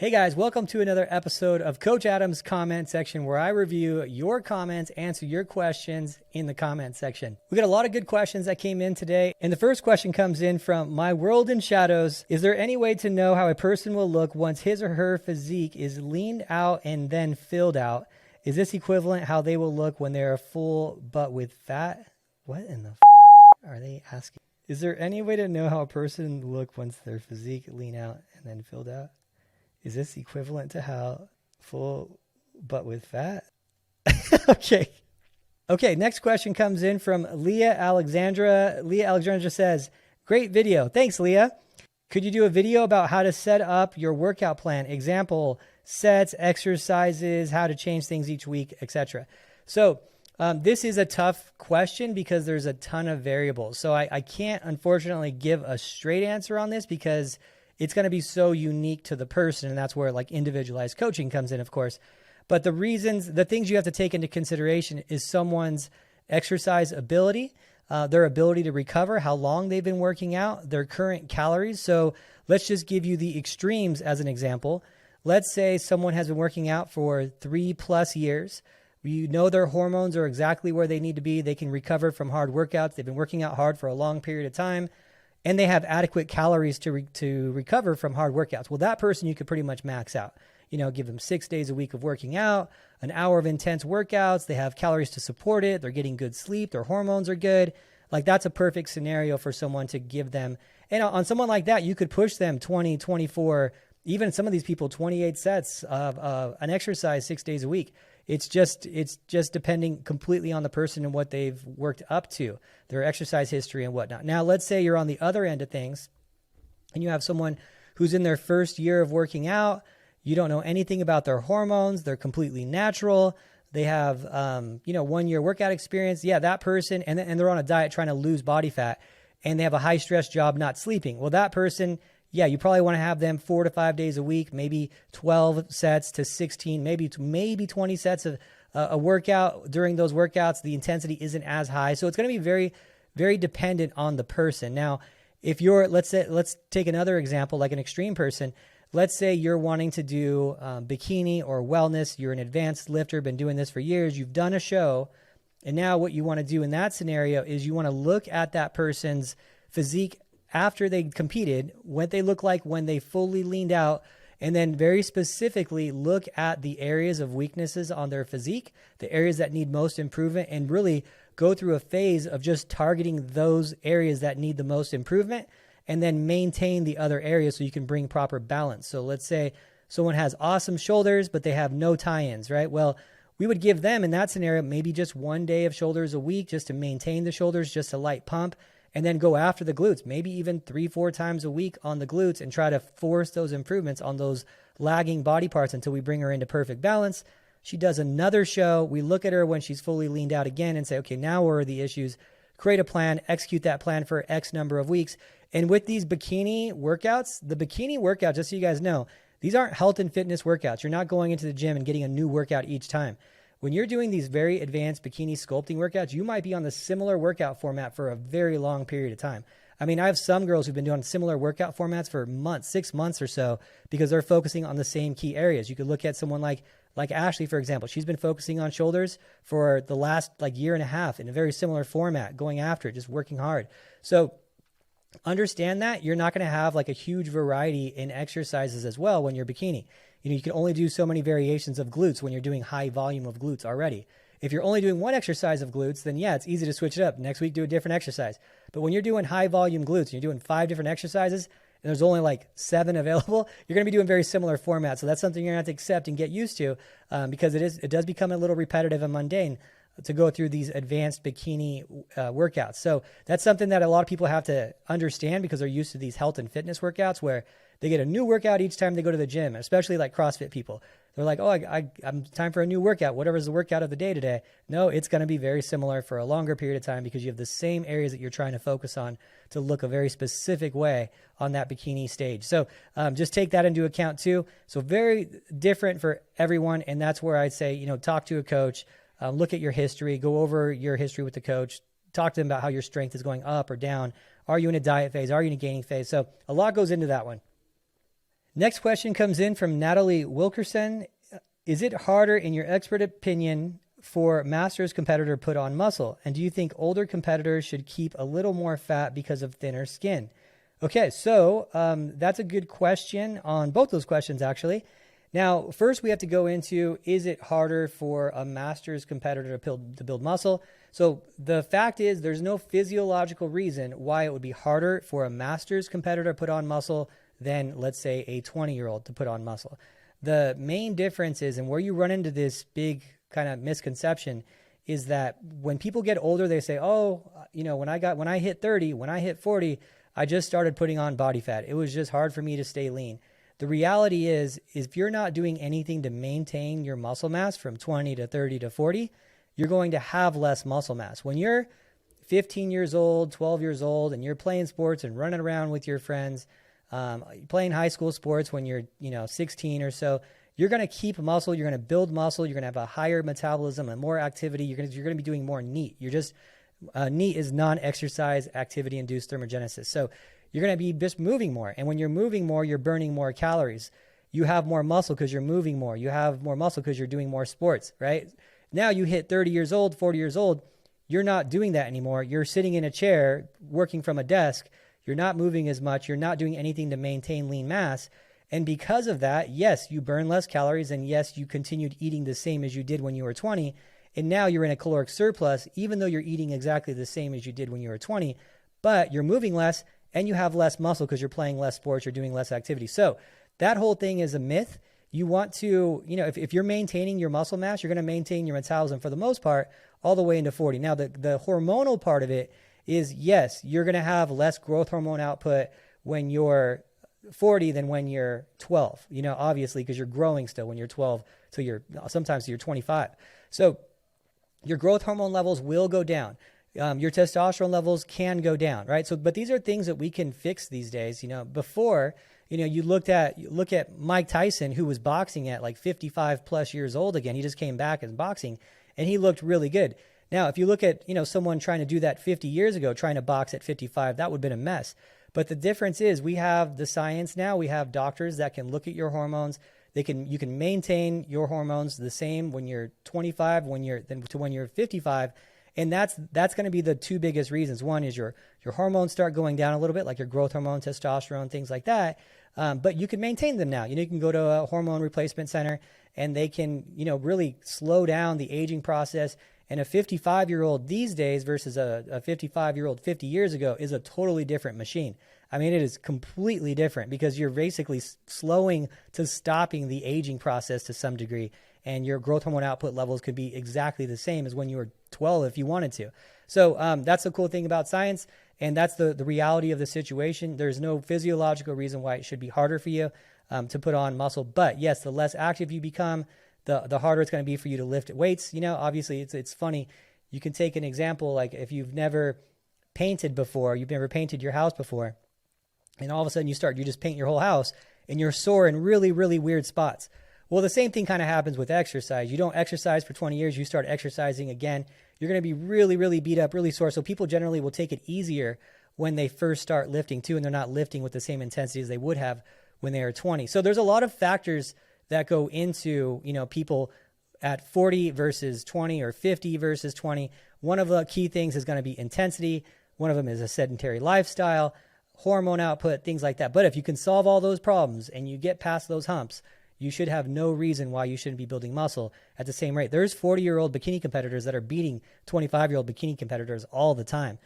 Hey guys, welcome to another episode of Coach Adam's comment section where I review your comments, answer your questions in the comment section. We got a lot of good questions that came in today. And the first question comes in from My World in Shadows. Is there any way to know how a person will look once his or her physique is leaned out and then filled out? Is this equivalent how they will look when they are full but with fat? What in the are they asking? Is there any way to know how a person will look once their physique lean out and then filled out? Is this equivalent to how full but with fat? Okay. Next question comes in from Leah Alexandra. Leah Alexandra says, great video. Thanks, Leah. Could you do a video about how to set up your workout plan? Example, sets, exercises, how to change things each week, etc. So this is a tough question because there's a ton of variables. So I can't, unfortunately, give a straight answer on this because it's going to be so unique to the person. And that's where like individualized coaching comes in, of course. But the things you have to take into consideration is someone's exercise ability, their ability to recover, how long they've been working out, their current calories. So let's just give you the extremes as an example. Let's say someone has been working out for 3+ years. You know their hormones are exactly where they need to be. They can recover from hard workouts. They've been working out hard for a long period of time. And they have adequate calories to recover from hard workouts. Well, that person you could pretty much max out. Give them 6 days a week of working out, an hour of intense workouts. They have calories to support it. They're getting good sleep. Their hormones are good. Like that's a perfect scenario for someone to give them. And on someone like that, you could push them 20, 24, even some of these people, 28 sets of an exercise 6 days a week. It's just depending completely on the person and what they've worked up to, their exercise history and whatnot. Now, let's say you're on the other end of things and you have someone who's in their first year of working out. You don't know anything about their hormones. They're completely natural. They have, 1 year workout experience. Yeah, that person, and they're on a diet trying to lose body fat and they have a high stress job, not sleeping. Well, that person, yeah, you probably want to have them 4 to 5 days a week, maybe 12 sets to 16, maybe 20 sets of a workout. During those workouts, the intensity isn't as high. So it's going to be very, very dependent on the person. Now, if let's take another example, like an extreme person. Let's say you're wanting to do bikini or wellness. You're an advanced lifter, been doing this for years. You've done a show. And now what you want to do in that scenario is you want to look at that person's physique after they competed, what they look like when they fully leaned out, and then very specifically look at the areas of weaknesses on their physique, the areas that need most improvement, and really go through a phase of just targeting those areas that need the most improvement and then maintain the other areas so you can bring proper balance. So let's say someone has awesome shoulders, but they have no tie-ins, right? Well, we would give them in that scenario maybe just 1 day of shoulders a week just to maintain the shoulders, just a light pump, and then go after the glutes, maybe even 3-4 times a week on the glutes and try to force those improvements on those lagging body parts until we bring her into perfect balance. She does another show. We look at her when she's fully leaned out again and say, okay, now where are the issues? Create a plan, execute that plan for X number of weeks. And with these bikini workouts, the bikini workout, just so you guys know, these aren't health and fitness workouts. You're not going into the gym and getting a new workout each time. When you're doing these very advanced bikini sculpting workouts, you might be on the similar workout format for a very long period of time. I mean, I have some girls who've been doing similar workout formats for months, 6 months or so, because they're focusing on the same key areas. You could look at someone like Ashley, for example. She's been focusing on shoulders for the last year and a half in a very similar format, going after it, just working hard. So understand that you're not going to have a huge variety in exercises as well when you're bikini. You can only do so many variations of glutes when you're doing high volume of glutes already. If you're only doing one exercise of glutes, then yeah, it's easy to switch it up. Next week, do a different exercise. But when you're doing high volume glutes, and you're doing 5 different exercises, and there's only 7 available, you're going to be doing very similar formats. So that's something you're going to have to accept and get used to because it does become a little repetitive and mundane to go through these advanced bikini workouts. So that's something that a lot of people have to understand because they're used to these health and fitness workouts where they get a new workout each time they go to the gym, especially like CrossFit people. They're like, oh, I'm time for a new workout. Whatever's the workout of the day today. No, it's going to be very similar for a longer period of time because you have the same areas that you're trying to focus on to look a very specific way on that bikini stage. So just take that into account too. So very different for everyone. And that's where I'd say, talk to a coach, look at your history, go over your history with the coach, talk to them about how your strength is going up or down. Are you in a diet phase? Are you in a gaining phase? So a lot goes into that one. Next question comes in from Natalie Wilkerson. Is it harder, in your expert opinion, for masters competitor to put on muscle? And do you think older competitors should keep a little more fat because of thinner skin? Okay, so that's a good question on both those questions, actually. Now, first we have to go into, is it harder for a masters competitor to build muscle? So the fact is there's no physiological reason why it would be harder for a masters competitor to put on muscle than, let's say, a 20-year-old to put on muscle. The main difference is, and where you run into this big kind of misconception, is that when people get older, they say, oh, when I hit 30, when I hit 40, I just started putting on body fat. It was just hard for me to stay lean. The reality is if you're not doing anything to maintain your muscle mass from 20 to 30 to 40, you're going to have less muscle mass. When you're 15 years old, 12 years old, and you're playing sports and running around with your friends, playing high school sports when you're 16 or so, you're going to keep muscle, you're going to build muscle, you're going to have a higher metabolism and more activity. You're going to be doing more NEAT. NEAT is non-exercise activity-induced thermogenesis. So you're going to be just moving more. And when you're moving more, you're burning more calories. You have more muscle because you're moving more. You have more muscle because you're doing more sports, right? Now you hit 30 years old, 40 years old, you're not doing that anymore. You're sitting in a chair, working from a desk. You're not moving as much. You're not doing anything to maintain lean mass. And because of that, yes, you burn less calories, and yes, you continued eating the same as you did when you were 20. And now you're in a caloric surplus, even though you're eating exactly the same as you did when you were 20, but you're moving less and you have less muscle because you're playing less sports, you're doing less activity. So that whole thing is a myth. You want to, if you're maintaining your muscle mass, you're going to maintain your metabolism for the most part all the way into 40. Now, the hormonal part of it is, yes, you're going to have less growth hormone output when you're 40 than when you're 12, obviously, because you're growing still when you're 12 sometimes you're 25. So your growth hormone levels will go down. Your testosterone levels can go down, right? So, but these are things that we can fix these days. Before, you look at Mike Tyson, who was boxing at like 55 plus years old again. He just came back as boxing and he looked really good. Now, if you look at, someone trying to do that 50 years ago, trying to box at 55, that would have been a mess. But the difference is we have the science now. We have doctors that can look at your hormones. You can maintain your hormones the same when you're 25, when you're 55. And that's going to be the two biggest reasons. One is your hormones start going down a little bit, like your growth hormone, testosterone, things like that. But you can maintain them now. You can go to a hormone replacement center and they can, really slow down the aging process. And a 55-year-old these days versus a 55-year-old 50 years ago is a totally different machine. I mean, it is completely different because you're basically slowing to stopping the aging process to some degree. And your growth hormone output levels could be exactly the same as when you were 12 if you wanted to. So that's the cool thing about science. And that's the reality of the situation. There's no physiological reason why it should be harder for you to put on muscle. But yes, the less active you become, the harder it's going to be for you to lift weights. Obviously it's funny. You can take an example, like if you've never painted before, you've never painted your house before, and all of a sudden you just paint your whole house and you're sore in really, really weird spots. Well, the same thing kind of happens with exercise. You don't exercise for 20 years, you start exercising again, you're going to be really, really beat up, really sore. So people generally will take it easier when they first start lifting too, and they're not lifting with the same intensity as they would have when they are 20. So there's a lot of factors that go into, people at 40 versus 20 or 50 versus 20. One of the key things is going to be intensity. One of them is a sedentary lifestyle, hormone output, things like that. But if you can solve all those problems and you get past those humps, you should have no reason why you shouldn't be building muscle at the same rate. There's 40-year-old bikini competitors that are beating 25-year-old bikini competitors all the time.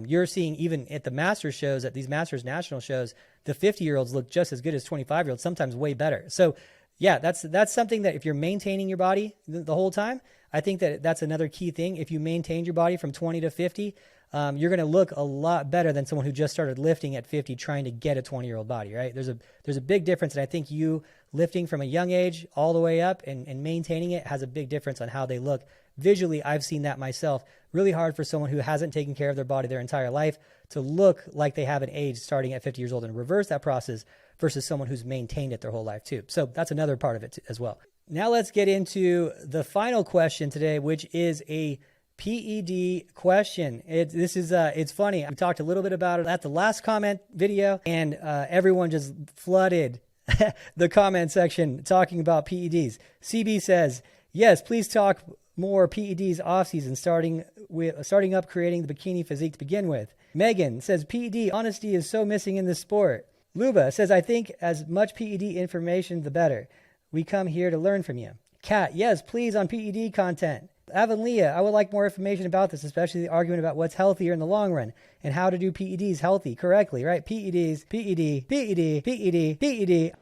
You're seeing even at the Masters shows, at these Masters national shows, the 50-year-olds look just as good as 25-year-olds, sometimes way better. So yeah, that's something that if you're maintaining your body the whole time, I think that's another key thing. If you maintained your body from 20 to 50, you're going to look a lot better than someone who just started lifting at 50 trying to get a 20-year-old body, right? There's a big difference, and I think you lifting from a young age all the way up and maintaining it has a big difference on how they look. Visually, I've seen that myself. Really hard for someone who hasn't taken care of their body their entire life to look like they have an age starting at 50 years old and reverse that process versus someone who's maintained it their whole life too. So that's another part of it as well. Now let's get into the final question today, which is a PED question. It's funny. We talked a little bit about it at the last comment video, and everyone just flooded the comment section talking about PEDs. CB says, yes, please talk more PEDs off season, starting up creating the bikini physique to begin with. Megan says, PED honesty is so missing in this sport. Luba says, I think as much PED information, the better. We come here to learn from you. Kat, yes, please on PED content. Evan Leah, I would like more information about this, especially the argument about what's healthier in the long run and how to do PEDs healthy correctly, right? PEDs, PED, PED, PED, PED.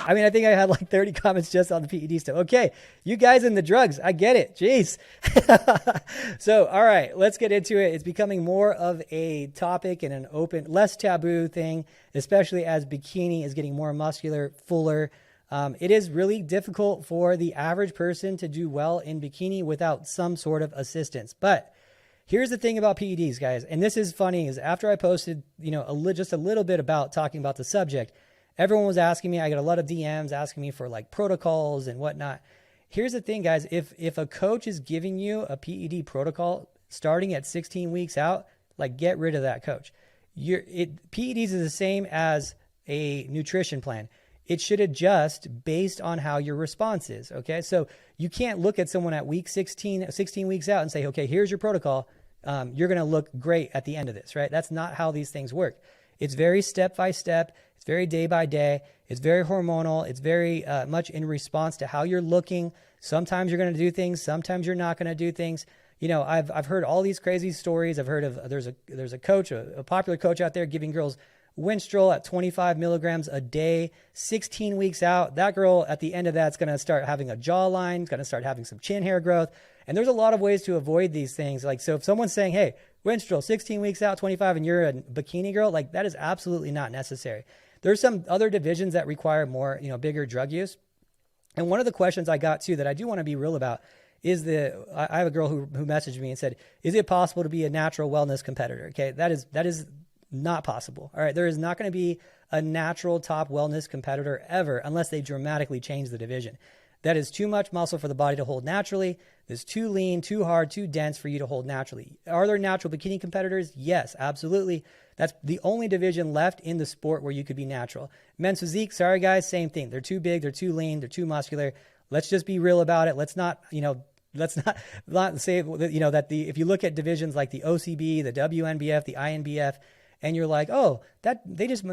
I mean, I think I had like 30 comments just on the PED stuff. Okay, you guys in the drugs, I get it. Jeez. So, all right, let's get into it. It's becoming more of a topic and an open, less taboo thing, especially as bikini is getting more muscular, fuller. It is really difficult for the average person to do well in bikini without some sort of assistance. But here's the thing about PEDs, guys, and this is funny, is after I posted, just a little bit about talking about the subject, everyone was asking me, I got a lot of DMs asking me for like protocols and whatnot. Here's the thing, guys. If a coach is giving you a PED protocol starting at 16 weeks out, like get rid of that coach. PEDs is the same as a nutrition plan. It should adjust based on how your response is, okay? So you can't look at someone at week 16 weeks out and say, okay, here's your protocol. You're going to look great at the end of this, right? That's not how these things work. It's very step by step. It's very day by day. It's very hormonal. It's very much in response to how you're looking. Sometimes you're going to do things. Sometimes you're not going to do things. I've heard all these crazy stories. I've heard of there's a coach, a popular coach out there giving girls Winstrol at 25 milligrams a day, 16 weeks out. That girl at the end of that's going to start having a jawline, going to start having some chin hair growth. And there's a lot of ways to avoid these things. Like, so if someone's saying, hey, Winstrol, 16 weeks out, 25, and you're a bikini girl, like that is absolutely not necessary. There's some other divisions that require more, bigger drug use. And one of the questions I got too that I do want to be real about is I have a girl who messaged me and said, is it possible to be a natural wellness competitor? Okay, that is not possible. All right, there is not going to be a natural top wellness competitor ever unless they dramatically change the division. That is too much muscle for the body to hold naturally. It's too lean, too hard, too dense for you to hold naturally. Are there natural bikini competitors? Yes, absolutely. That's the only division left in the sport where you could be natural. Men's physique, sorry guys, same thing. They're too big, they're too lean, they're too muscular. Let's just be real about it. Let's not say that if you look at divisions like the OCB, the WNBF, the INBF, and you're like, oh, that they just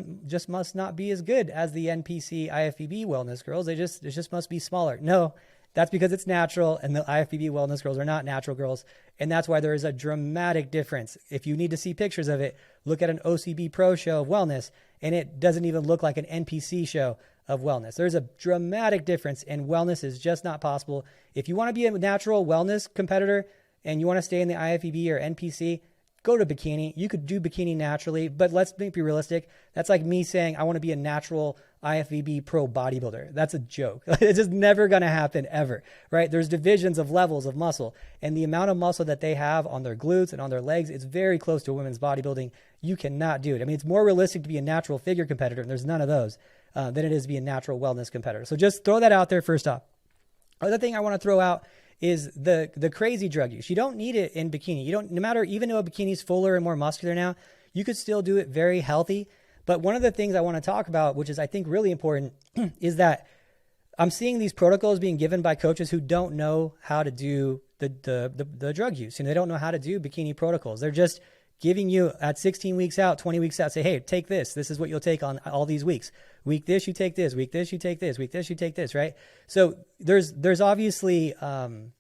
must not be as good as the NPC IFBB wellness girls. It just must be smaller. No, that's because it's natural, and the IFBB wellness girls are not natural girls, and that's why there is a dramatic difference. If you need to see pictures of it, look at an OCB Pro show of wellness, and it doesn't even look like an NPC show of wellness. There's a dramatic difference, and wellness is just not possible. If you want to be a natural wellness competitor and you want to stay in the IFBB or NPC, go to bikini. You could do bikini naturally, but let's be realistic. That's like me saying I want to be a natural IFBB pro bodybuilder. That's a joke. It's just never going to happen ever, right? There's divisions of levels of muscle, and the amount of muscle that they have on their glutes and on their legs is very close to women's bodybuilding. You cannot do it. I mean, it's more realistic to be a natural figure competitor, and there's none of those, than it is to be a natural wellness competitor. So just throw that out there first off. Other thing I want to throw out is the crazy drug use. You don't need it in bikini. No matter, even though a bikini's fuller and more muscular now, you could still do it very healthy. But one of the things I want to talk about, which is I think really important, is that I'm seeing these protocols being given by coaches who don't know how to do the drug use. They don't know how to do bikini protocols. They're just giving you at 16 weeks out, 20 weeks out, say, hey, take this. This is what you'll take on all these weeks. Week this, you take this. Week this, you take this. Week this, you take this, right? So there's obviously we'll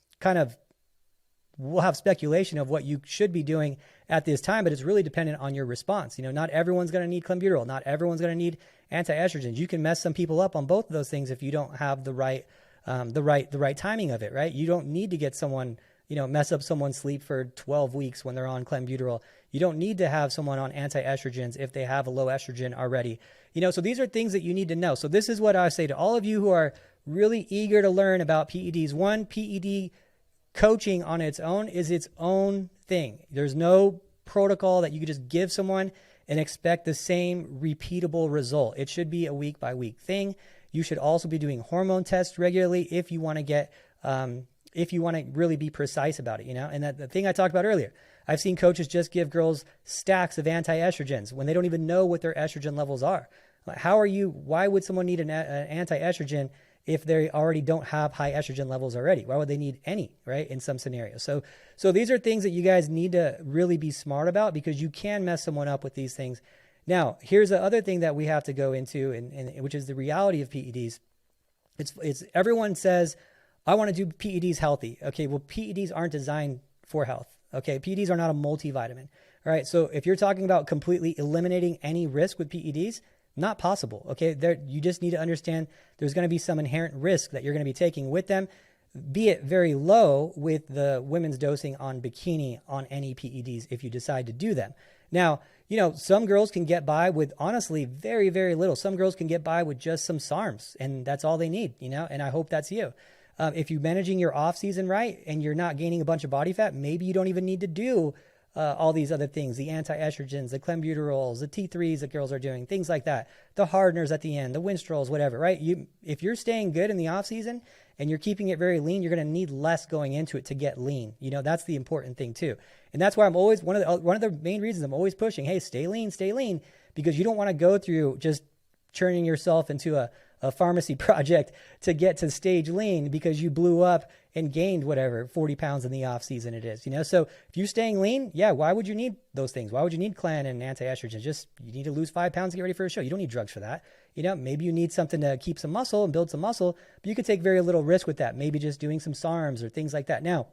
have speculation of what you should be doing at this time, but it's really dependent on your response. Not everyone's going to need clenbuterol. Not everyone's going to need anti-estrogens. You can mess some people up on both of those things if you don't have the right timing of it, right? You don't need to get someone, mess up someone's sleep for 12 weeks when they're on clenbuterol. You don't need to have someone on anti-estrogens if they have a low estrogen already. So these are things that you need to know. So this is what I say to all of you who are really eager to learn about PEDs. One, PED coaching on its own is its own thing. There's no protocol that you could just give someone and expect the same repeatable result. It should be a week by week thing. You should also be doing hormone tests regularly if you want to get, if you want to really be precise about it, and that the thing I talked about earlier, I've seen coaches just give girls stacks of anti-estrogens when they don't even know what their estrogen levels are. Why would someone need an anti-estrogen if they already don't have high estrogen levels already? Why would they need any, right? In some scenarios. So these are things that you guys need to really be smart about, because you can mess someone up with these things. Now, here's the other thing that we have to go into, and which is the reality of PEDs. It's everyone says, I want to do PEDs healthy. Okay, well, PEDs aren't designed for health. Okay, PEDs are not a multivitamin. All right, so if you're talking about completely eliminating any risk with PEDs, not possible. Okay, you just need to understand there's going to be some inherent risk that you're going to be taking with them, be it very low with the women's dosing on Bikini on any PEDs if you decide to do them. Now, some girls can get by with honestly very, very little. Some girls can get by with just some SARMs, and that's all they need, and I hope that's you. If you're managing your off season right and you're not gaining a bunch of body fat, maybe you don't even need to do all these other things, the anti-estrogens, the clenbuterols, the T3s that girls are doing, things like that, the hardeners at the end, the Winstrol's, whatever, right? If you're staying good in the off season and you're keeping it very lean, you're going to need less going into it to get lean. That's the important thing too. And that's why I'm always, one of the main reasons I'm always pushing, hey, stay lean, because you don't want to go through just churning yourself into a pharmacy project to get to stage lean because you blew up and gained whatever 40 pounds in the off season it is, So if you're staying lean, why would you need those things? Why would you need clan and anti-estrogens? You need to lose 5 pounds to get ready for a show. You don't need drugs for that. Maybe you need something to keep some muscle and build some muscle, but you could take very little risk with that. Maybe just doing some SARMs or things like that. Now,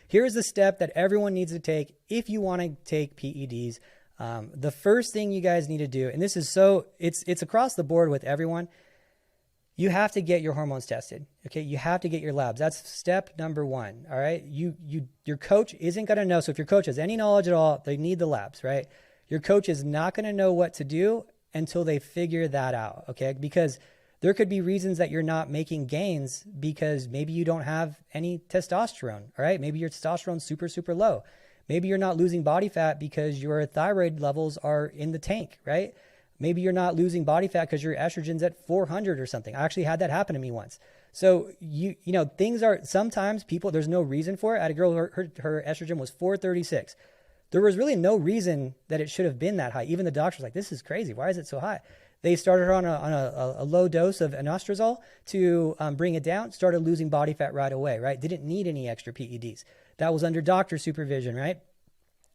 here's the step that everyone needs to take if you want to take PEDs. The first thing you guys need to do, and this is it's across the board with everyone, you have to get your hormones tested. Okay. You have to get your labs. That's step number one. All right. Your coach isn't going to know. So if your coach has any knowledge at all, they need the labs, right? Your coach is not going to know what to do until they figure that out. Okay. Because there could be reasons that you're not making gains because maybe you don't have any testosterone. All right. Maybe your testosterone's super, super low. Maybe you're not losing body fat because your thyroid levels are in the tank, right? Maybe you're not losing body fat because your estrogen's at 400 or something. I actually had that happen to me once. So things are, sometimes there's no reason for it. I had a girl, her estrogen was 436. There was really no reason that it should have been that high. Even the doctor was like, this is crazy. Why is it so high? They started her on a low dose of anostrozole to bring it down, started losing body fat right away, right? Didn't need any extra PEDs. That was under doctor supervision, right?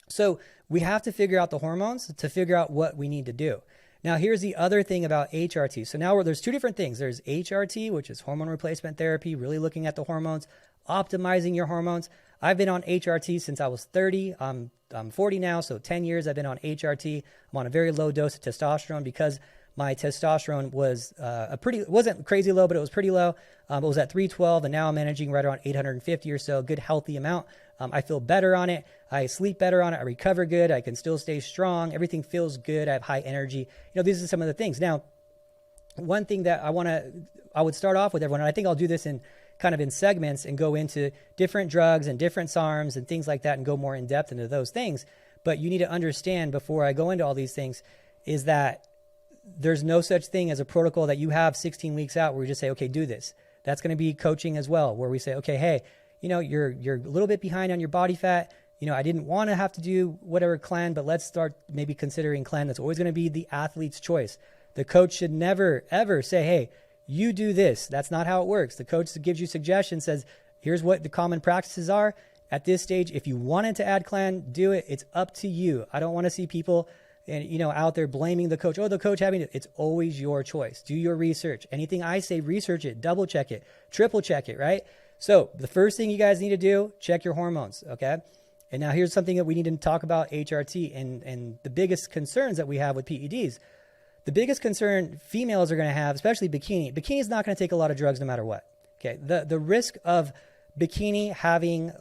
So we have to figure out the hormones to figure out what we need to do. Now, here's the other thing about HRT. So now there's two different things. There's HRT, which is hormone replacement therapy, really looking at the hormones, optimizing your hormones. I've been on HRT since I was 30. I'm 40 now, so 10 years I've been on HRT. I'm on a very low dose of testosterone because my testosterone was it wasn't crazy low, but it was pretty low. It was at 312, and now I'm managing right around 850 or so, good healthy amount. I feel better on it. I sleep better on it. I recover good. I can still stay strong. Everything feels good. I have high energy. These are some of the things. Now, one thing that I would start off with everyone, and I think I'll do this in segments and go into different drugs and different SARMs and things like that and go more in depth into those things. But you need to understand before I go into all these things is that there's no such thing as a protocol that you have 16 weeks out where we just say, okay, do this. That's going to be coaching as well, where we say, okay, hey, you're a little bit behind on your body fat. I didn't want to have to do whatever clan, but let's start maybe considering clan. That's always going to be the athlete's choice. The coach should never, ever say, hey, you do this. That's not how it works. The coach gives you suggestions, says, here's what the common practices are. At this stage, if you wanted to add clan, do it. It's up to you. I don't want to see people out there blaming the coach. Oh, the coach having it. It's always your choice. Do your research. Anything I say, research it, double check it, triple check it, right? So the first thing you guys need to do, check your hormones, okay? And now here's something that we need to talk about HRT and the biggest concerns that we have with PEDs. The biggest concern females are going to have, especially Bikini. Bikini is not going to take a lot of drugs no matter what. Okay, the risk of Bikini having,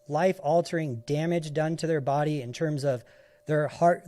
life-altering damage done to their body in terms of their heart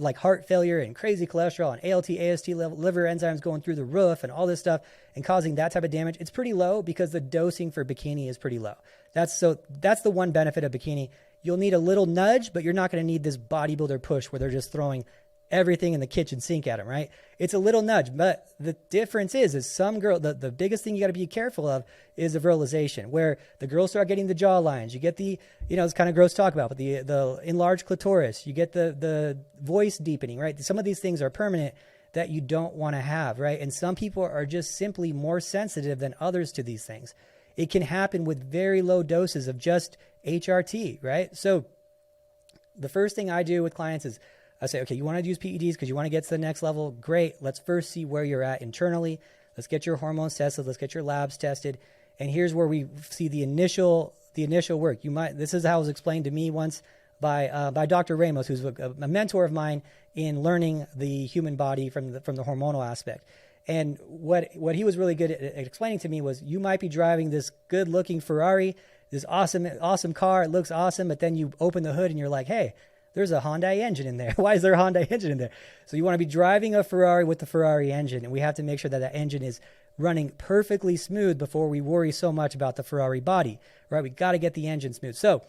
failure and crazy cholesterol and ALT, AST liver enzymes going through the roof and all this stuff and causing that type of damage, it's pretty low because the dosing for Bikini is pretty low. That's the one benefit of Bikini. You'll need a little nudge, but you're not going to need this bodybuilder push where they're just throwing everything in the kitchen sink at them, right? It's a little nudge, but the difference is some girl, the biggest thing you got to be careful of is the virilization, where the girls start getting the jaw lines. You get the, it's kind of gross to talk about, but the enlarged clitoris, you get the voice deepening, right? Some of these things are permanent that you don't want to have, right? And some people are just simply more sensitive than others to these things. It can happen with very low doses of just HRT, right? So the first thing I do with clients is I say, okay, you want to use PEDs because you want to get to the next level. Great. Let's first see where you're at internally. Let's get your hormones tested. Let's get your labs tested. And here's where we see the initial work. This is how it was explained to me once by Dr. Ramos, who's a mentor of mine in learning the human body from the hormonal aspect. And what he was really good at explaining to me was, you might be driving this good looking Ferrari, this awesome car. It looks awesome. But then you open the hood and you're like, hey, there's a Hyundai engine in there. Why is there a Hyundai engine in there? So you want to be driving a Ferrari with the Ferrari engine, and we have to make sure that engine is running perfectly smooth before we worry so much about the Ferrari body, right? We got to get the engine smooth. So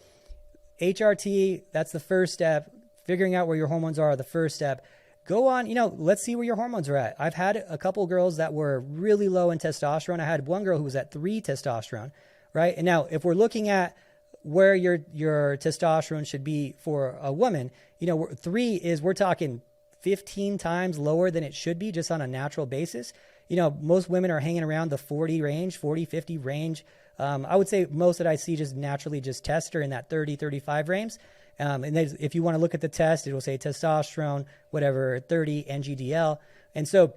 HRT, that's the first step. Figuring out where your hormones are the first step. Go on, let's see where your hormones are at. I've had a couple girls that were really low in testosterone. I had one girl who was at 3 testosterone, right? And now if we're looking at where your testosterone should be for a woman, 3 is, we're talking 15 times lower than it should be just on a natural basis. Most women are hanging around the 40 range, 40, 50 range. I would say most that I see just naturally just test are in that 30, 35 range. And if you want to look at the test, it will say testosterone, whatever, 30 NGDL. And so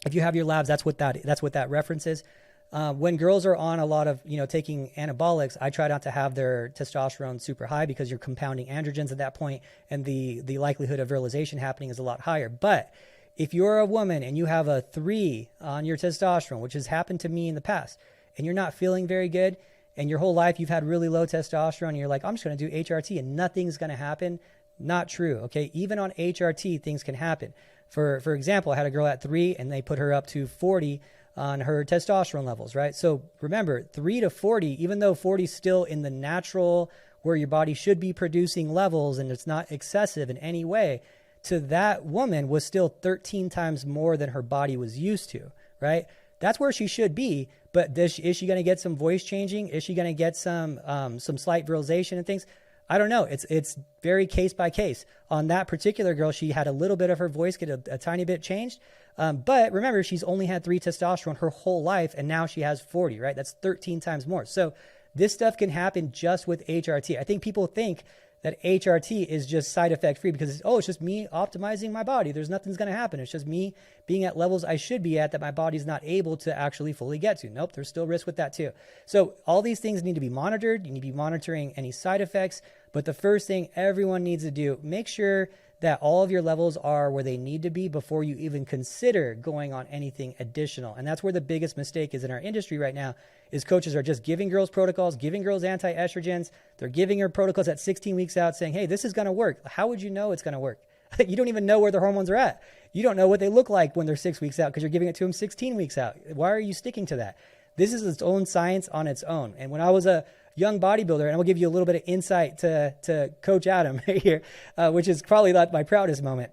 if you have your labs, that's what that reference is. When girls are on a lot of, taking anabolics, I try not to have their testosterone super high because you're compounding androgens at that point, and the likelihood of virilization happening is a lot higher. But if you're a woman and you have a 3 on your testosterone, which has happened to me in the past, and you're not feeling very good, and your whole life you've had really low testosterone, and you're like, I'm just going to do HRT and nothing's going to happen. Not true. Okay. Even on HRT, things can happen. For example, I had a girl at 3 and they put her up to 40 on her testosterone levels, right? So remember, 3 to 40, even though 40 is still in the natural where your body should be producing levels and it's not excessive in any way, to that woman was still 13 times more than her body was used to, right? That's where she should be. But is she going to get some voice changing? Is she going to get some slight virilization and things? I don't know. It's very case by case. On that particular girl, she had a little bit of her voice get a tiny bit changed. But remember, she's only had 3 testosterone her whole life, and now she has 40, right? That's 13 times more. So this stuff can happen just with HRT. I think people think that HRT is just side effect free because it's just me optimizing my body. There's nothing's going to happen. It's just me being at levels I should be at that my body's not able to actually fully get to. Nope, there's still risk with that too. So all these things need to be monitored. You need to be monitoring any side effects. But the first thing everyone needs to do, make sure that all of your levels are where they need to be before you even consider going on anything additional. And that's where the biggest mistake is in our industry right now, is coaches are just giving girls protocols, giving girls anti-estrogens. They're giving her protocols at 16 weeks out saying, hey, this is going to work. How would you know it's going to work? You don't even know where their hormones are at. You don't know what they look like when they're 6 weeks out because you're giving it to them 16 weeks out. Why are you sticking to that? This is its own science on its own. And when I was a young bodybuilder, and I will give you a little bit of insight to Coach Adam here, which is probably not my proudest moment.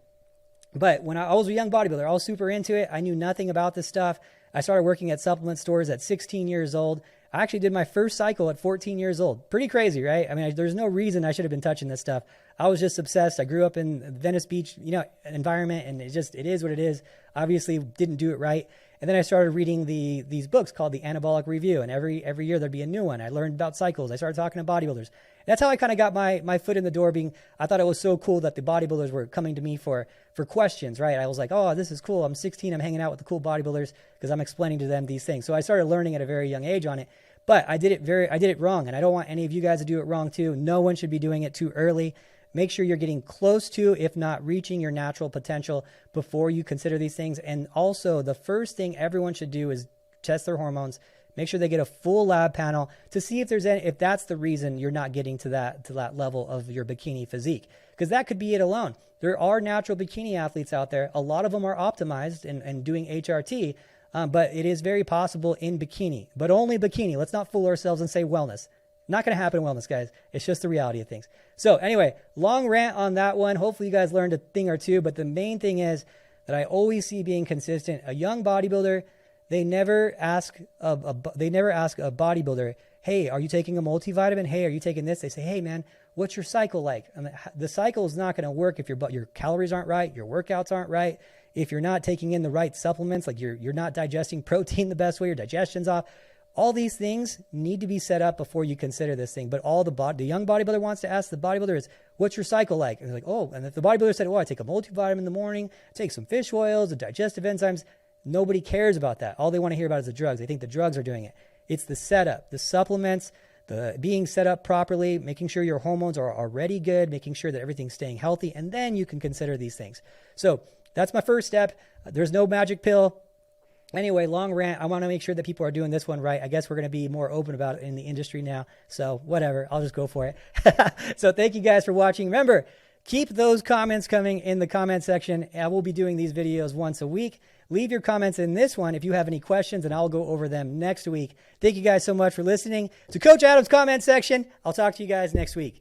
But when I was a young bodybuilder, I was super into it. I knew nothing about this stuff. I started working at supplement stores at 16 years old. I actually did my first cycle at 14 years old. Pretty crazy, right? I mean, there's no reason I should have been touching this stuff. I was just obsessed. I grew up in Venice Beach, environment, and it is what it is. Obviously didn't do it right. And then I started reading these books called the Anabolic Review, and every year there'd be a new one. I learned about cycles. I started talking to bodybuilders. That's how I kind of got my foot in the door. I thought it was so cool that the bodybuilders were coming to me for questions, right? I was like, oh, this is cool. I'm 16. I'm hanging out with the cool bodybuilders because I'm explaining to them these things. So I started learning at a very young age on it. But I did it wrong, and I don't want any of you guys to do it wrong too. No one should be doing it too early. Make sure you're getting close to, if not reaching, your natural potential before you consider these things. And also, the first thing everyone should do is test their hormones. Make sure they get a full lab panel to see if that's the reason you're not getting to that level of your bikini physique, because that could be it alone. There are natural bikini athletes out there. A lot of them are optimized and doing HRT, but it is very possible in bikini, but only bikini. Let's not fool ourselves and say wellness. Not going to happen in wellness, guys. It's just the reality of things. So anyway, long rant on that one. Hopefully you guys learned a thing or two, but the main thing is that I always see being consistent. A young bodybuilder, they never ask a bodybuilder, hey, are you taking a multivitamin? Hey, are you taking this? They say, hey man, what's your cycle like? I mean, the cycle is not going to work if your calories aren't right, your workouts aren't right, if you're not taking in the right supplements, like you're not digesting protein the best way, your digestion's off. All these things need to be set up before you consider this thing. But all the young bodybuilder wants to ask the bodybuilder is, what's your cycle like? And they're like, oh, and if the bodybuilder said, oh, I take a multivitamin in the morning, I take some fish oils, the digestive enzymes, nobody cares about that. All they want to hear about is the drugs. They think the drugs are doing it. It's the setup, the supplements, the being set up properly, making sure your hormones are already good, making sure that everything's staying healthy, and then you can consider these things. So that's my first step. There's no magic pill. Anyway, long rant. I want to make sure that people are doing this one right. I guess we're going to be more open about it in the industry now. So whatever, I'll just go for it. So thank you guys for watching. Remember, keep those comments coming in the comment section. I will be doing these videos once a week. Leave your comments in this one if you have any questions, and I'll go over them next week. Thank you guys so much for listening to Coach Adam's comment section. I'll talk to you guys next week.